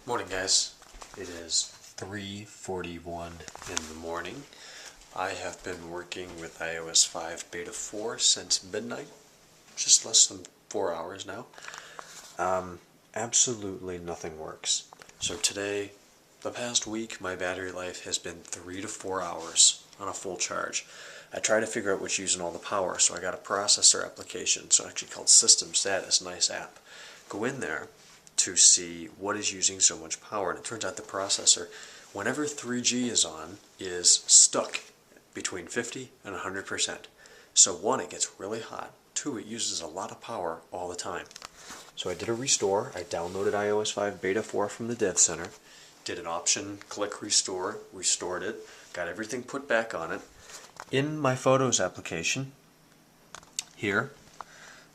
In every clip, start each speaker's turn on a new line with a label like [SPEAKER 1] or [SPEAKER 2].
[SPEAKER 1] Morning, guys. It is 3:41 in the morning. I have been working with iOS 5 Beta 4 since midnight, just less than 4 hours now. Absolutely nothing works. So today, the past week, my battery life has been 3 to 4 hours on a full charge. I try to figure out what's using all the power, so I got a processor application, it's actually called System Status, nice app. Go in there to see what is using so much power, and it turns out the processor, whenever 3G is on, is stuck between 50 and 100%. So one, it gets really hot. Two, it uses a lot of power all the time. So I did a restore. I downloaded iOS 5 Beta 4 from the Dev Center, did an option click restore, restored it, got everything put back on it. In my Photos application, here,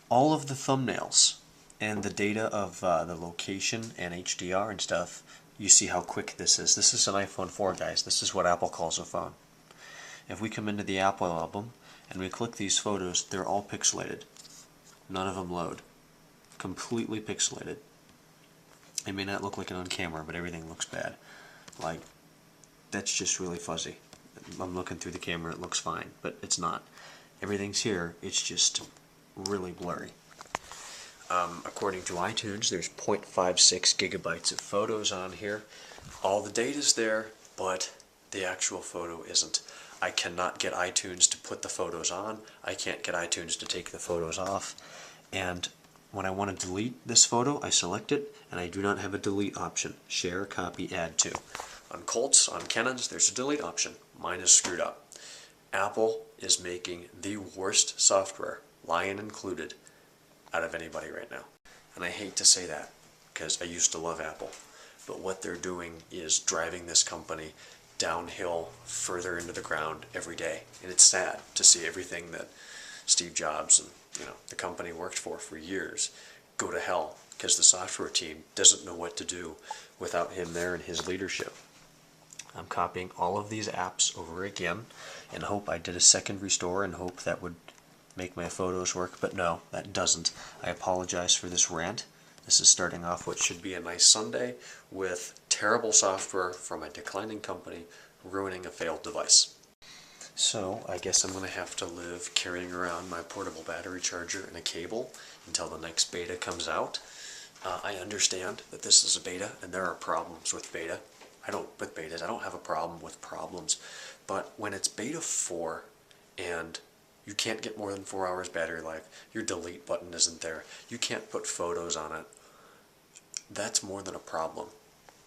[SPEAKER 1] all of the thumbnails and the data of the location and HDR and stuff, you see how quick this is. This is an iPhone 4, guys. This is what Apple calls a phone. If we come into the Apple album and we click these photos, they're all pixelated. None of them load. Completely pixelated. It may not look like it on camera, but everything looks bad. Like, that's just really fuzzy. I'm looking through the camera, it looks fine, but it's not. Everything's here, it's just really blurry. According to iTunes, there's 0.56 gigabytes of photos on here. All the data's there, but the actual photo isn't. I cannot get iTunes to put the photos on. I can't get iTunes to take the photos off. And when I want to delete this photo, I select it, and I do not have a delete option. Share, copy, add to. On Colts, on Canons, there's a delete option. Mine is screwed up. Apple is making the worst software, Lion included, out of anybody right now. And I hate to say that, because I used to love Apple. But what they're doing is driving this company downhill further into the ground every day. And it's sad to see everything that Steve Jobs and the company worked for years go to hell, because the software team doesn't know what to do without him there and his leadership. I'm copying all of these apps over again and hope I did a second restore and hope that would make my photos work, but no, that doesn't. I apologize for this rant. This is starting off what should be a nice Sunday with terrible software from a declining company ruining a failed device. So I guess I'm going to have to live carrying around my portable battery charger and a cable until the next beta comes out. I understand that this is a beta and there are problems with beta. With betas, I don't have a problem with problems, but when it's beta 4 and you can't get more than 4 hours battery life, your delete button isn't there, you can't put photos on it, that's more than a problem.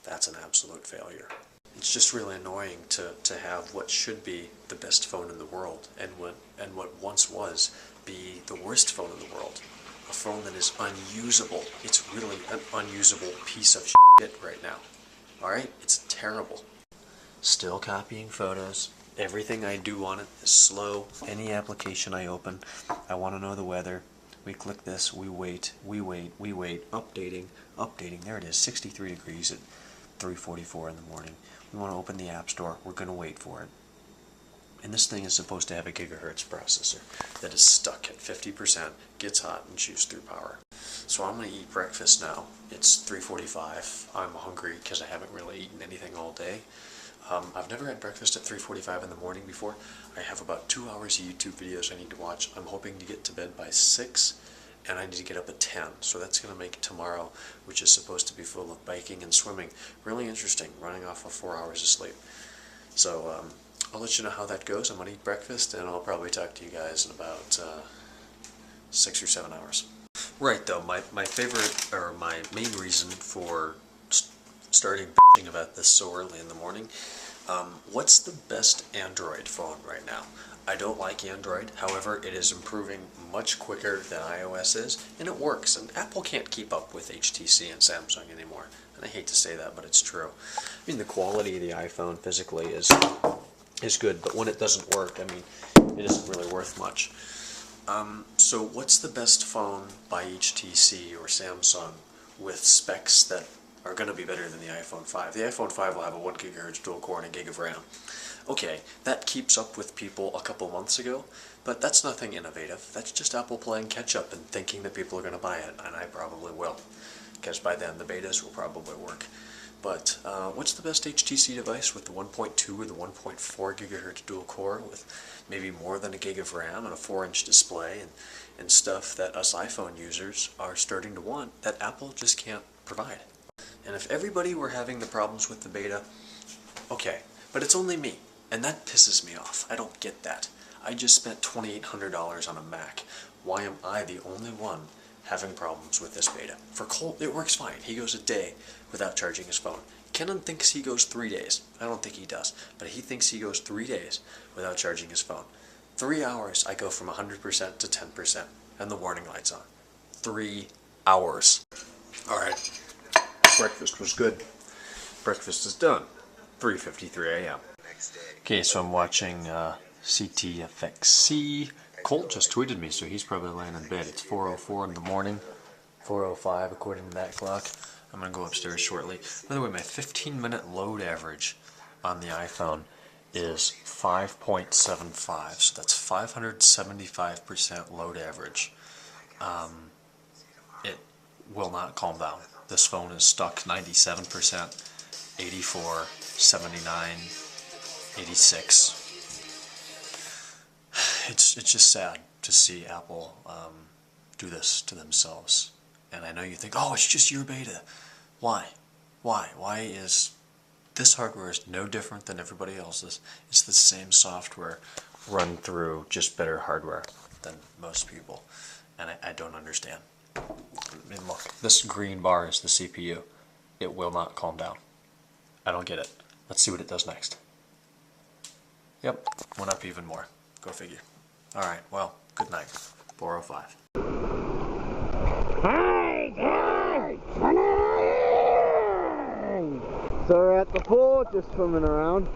[SPEAKER 1] That's an absolute failure. It's just really annoying to have what should be the best phone in the world and what once was be the worst phone in the world. A phone that is unusable. It's really an unusable piece of shit right now. Alright? It's terrible. Still copying photos. Everything I do on it is slow. Any application I open, I want to know the weather. We click this, we wait, updating. There it is, 63 degrees at 3:44 in the morning. We want to open the App Store, we're going to wait for it. And this thing is supposed to have a gigahertz processor that is stuck at 50%, gets hot, and chews through power. So I'm going to eat breakfast now. It's 3:45. I'm hungry because I haven't really eaten anything all day. I've never had breakfast at 3:45 in the morning before. I have about 2 hours of YouTube videos I need to watch. I'm hoping to get to bed by 6, and I need to get up at 10. So that's going to make tomorrow, which is supposed to be full of biking and swimming, really interesting, running off of 4 hours of sleep. So I'll let you know how that goes. I'm going to eat breakfast, and I'll probably talk to you guys in about 6 or 7 hours. Right, though, my favorite, or my main reason for starting bitching about this so early in the morning, what's the best Android phone right now? I don't like Android, however, it is improving much quicker than iOS is, and it works, and Apple can't keep up with HTC and Samsung anymore, and I hate to say that, but it's true. I mean, the quality of the iPhone physically is good, but when it doesn't work, I mean, it isn't really worth much. So what's the best phone by HTC or Samsung with specs that are going to be better than the iPhone 5? The iPhone 5 will have a 1 GHz dual core and a gig of RAM. Okay, that keeps up with people a couple months ago, but that's nothing innovative. That's just Apple playing catch up and thinking that people are going to buy it, and I probably will, because by then the betas will probably work. but what's the best HTC device with the 1.2 or the 1.4 gigahertz dual core with maybe more than a gig of RAM and a 4-inch display and stuff that us iPhone users are starting to want that Apple just can't provide? And if everybody were having the problems with the beta, okay, but it's only me, and that pisses me off. I don't get that. I just spent $2,800 on a Mac. Why am I the only one having problems with this beta? For Colt, it works fine. He goes a day without charging his phone. Kenan thinks he goes 3 days. I don't think he does, but he thinks he goes 3 days without charging his phone. 3 hours, I go from 100% to 10%, and the warning light's on. 3 hours. Alright, breakfast was good. Breakfast is done. 3:53 a.m. Okay, so I'm watching CTFXC. Colt just tweeted me, so he's probably laying in bed. It's 4:04 in the morning, 4:05 according to that clock. I'm going to go upstairs shortly. By the way, my 15-minute load average on the iPhone is 5.75, so that's 575% load average. It will not calm down. This phone is stuck 97%, 84, 79, 86. It's just sad to see Apple do this to themselves. And I know you think, oh, it's just your beta. Why? Why? Why is this hardware is no different than everybody else's? It's the same software run through just better hardware than most people. And I don't understand. I mean, look, this green bar is the CPU. It will not calm down. I don't get it. Let's see what it does next. Yep, went up even more. Go figure. Alright, well, good night. 4:05.
[SPEAKER 2] So we're at the pool, just swimming around.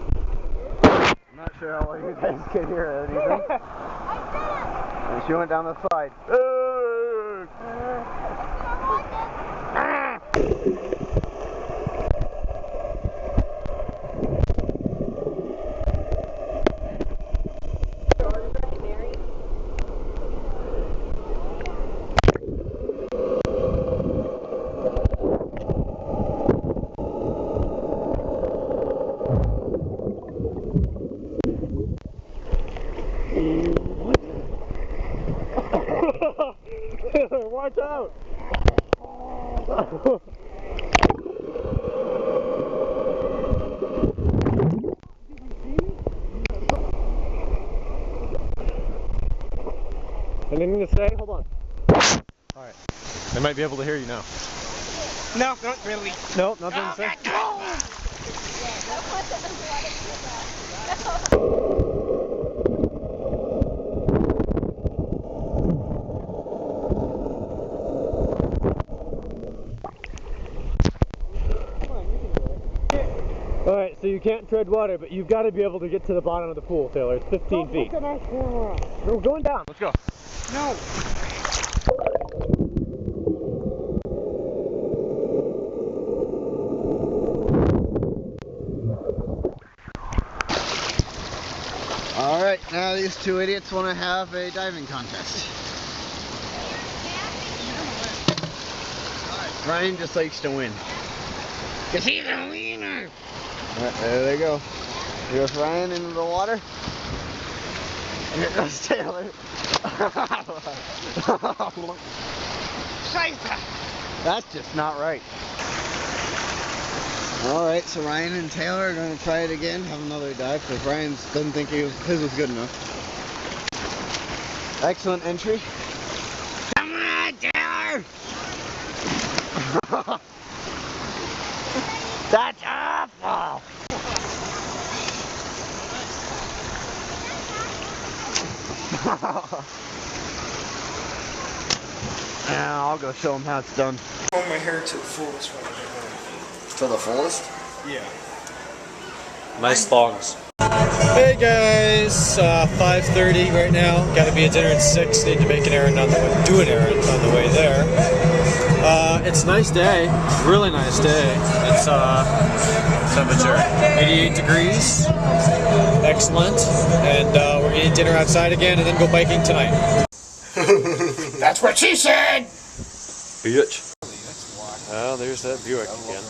[SPEAKER 2] I'm not sure how well you guys can hear anything. And she went down the slide. Watch out! Anything to say? Hold on. Alright. They might be able to hear you now.
[SPEAKER 3] No, not really.
[SPEAKER 2] Nope, nothing to say. Alright, so you can't tread water, but you've got to be able to get to the bottom of the pool, Taylor. It's 15 feet. Look at that camera. We're going down. Let's go.
[SPEAKER 3] No.
[SPEAKER 2] Alright, now these two idiots want to have a diving contest. Ryan just likes to win. Because he's a winner! Alright, there they go. Here goes Ryan into the water. And here goes Taylor. That's just not right. Alright, so Ryan and Taylor are going to try it again, have another dive, because Ryan doesn't think his was good enough. Excellent entry. Come on, Taylor! That's awful! Now I'll go show him how it's done.
[SPEAKER 3] Comb my hair to the fullest when I get home.
[SPEAKER 2] To the fullest?
[SPEAKER 3] Yeah.
[SPEAKER 1] Nice thongs.
[SPEAKER 4] Hey guys, 5:30 right now. Got to be at dinner at 6. Need to make an errand on the way. Do an errand on the way there. It's a nice day. Really nice day. It's temperature 88 degrees. Excellent. And we're eating dinner outside again, and then go biking tonight.
[SPEAKER 3] That's what she said!
[SPEAKER 4] Bitch. Oh, there's that Buick again.